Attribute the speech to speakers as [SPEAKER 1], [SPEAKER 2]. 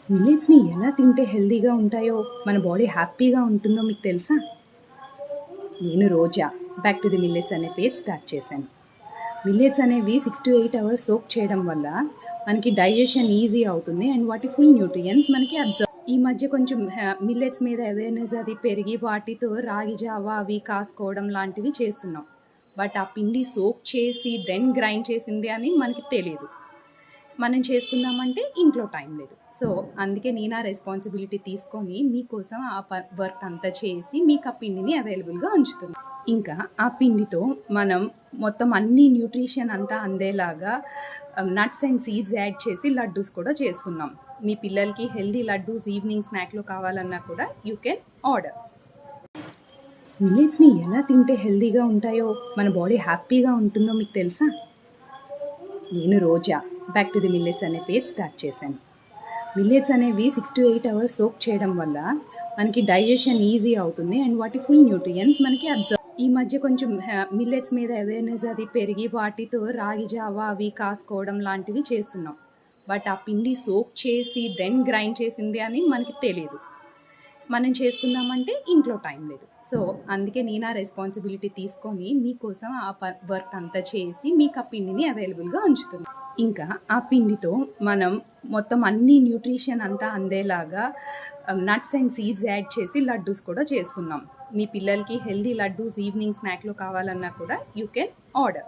[SPEAKER 1] మిల్లెట్స్‌ని ఎలా తింటే హెల్తీగా ఉంటాయో, మన బాడీ హ్యాపీగా ఉంటుందో మీకు తెలుసా? నేను రోజా 'బ్యాక్ టు ది మిల్లెట్స్' అనే పేజ్ స్టార్ట్ చేశాను. మిల్లెట్స్ అనేవి 6-8 అవర్స్ సోక్ చేయడం వల్ల మనకి డైజెషన్ ఈజీ అవుతుంది అండ్ వాటి ఫుల్ న్యూట్రియంట్స్ మనకి అబ్జర్వ్. ఈ మధ్య కొంచెం మిల్లెట్స్ మీద అవేర్‌నెస్ అది పెరిగి వాటితో రాగి జావా అవి కాసుకోవడం లాంటివి చేస్తున్నాం. బట్ ఆ పిండి సోక్ చేసి దెన్ గ్రైండ్ చేసింది అని మనకి తెలీదు. మనం చేసుకుందామంటే ఇంట్లో టైం లేదు. సో, అందుకే నేను ఆ రెస్పాన్సిబిలిటీ తీసుకొని మీకోసం ఆ వర్క్ అంతా చేసి మీకు ఆ పిండిని అవైలబుల్‌గా ఉంచుతున్నా. ఇంకా ఆ పిండితో మనం మొత్తం అన్ని న్యూట్రిషన్ అంతా అందేలాగా నట్స్ అండ్ సీడ్స్ యాడ్ చేసి లడ్డూస్ కూడా చేస్తున్నాం. మీ పిల్లలకి హెల్తీ లడ్డూస్ ఈవినింగ్ స్నాక్‌లో కావాలన్నా కూడా యూ కెన్ ఆర్డర్. మిల్లెట్స్‌ని ఎలా తింటే హెల్తీగా ఉంటాయో, మన బాడీ హ్యాపీగా ఉంటుందో మీకు తెలుసా? నేను రోజా 'బ్యాక్ టు ది మిల్లెట్స్' అనే పేజ్ స్టార్ట్ చేశాను. మిల్లెట్స్ అనేవి 6-8 అవర్స్ సోక్ చేయడం వల్ల మనకి డైజెషన్ ఈజీ అవుతుంది అండ్ వాటి ఫుల్ న్యూట్రియంట్స్ మనకి అబ్జర్వ్. ఈ మధ్య కొంచెం మిల్లెట్స్ మీద అవేర్‌నెస్ అది పెరిగి వాటితో రాగి జావా అవి కాసుకోవడం లాంటివి చేస్తున్నాం. బట్ ఆ పిండి సోక్ చేసి దెన్ గ్రైండ్ చేసింది అని మనకి తెలీదు. మనం చేసుకుందామంటే ఇంట్లో టైం లేదు. సో, అందుకే నేను ఆ రెస్పాన్సిబిలిటీ తీసుకొని మీకోసం ఆ వర్క్ అంతా చేసి మీకు ఆ పిండిని అవైలబుల్‌గా ఉంచుతున్నా. ఇంకా ఆ పిండితో మనం మొత్తం అన్ని న్యూట్రిషన్ అంతా అందేలాగా నట్స్ అండ్ సీడ్స్ యాడ్ చేసి లడ్డూస్ కూడా చేస్తున్నాం. మీ పిల్లలకి హెల్తీ లడ్డూస్ ఈవినింగ్ స్నాక్‌లో కావాలన్నా కూడా యూ కెన్ ఆర్డర్.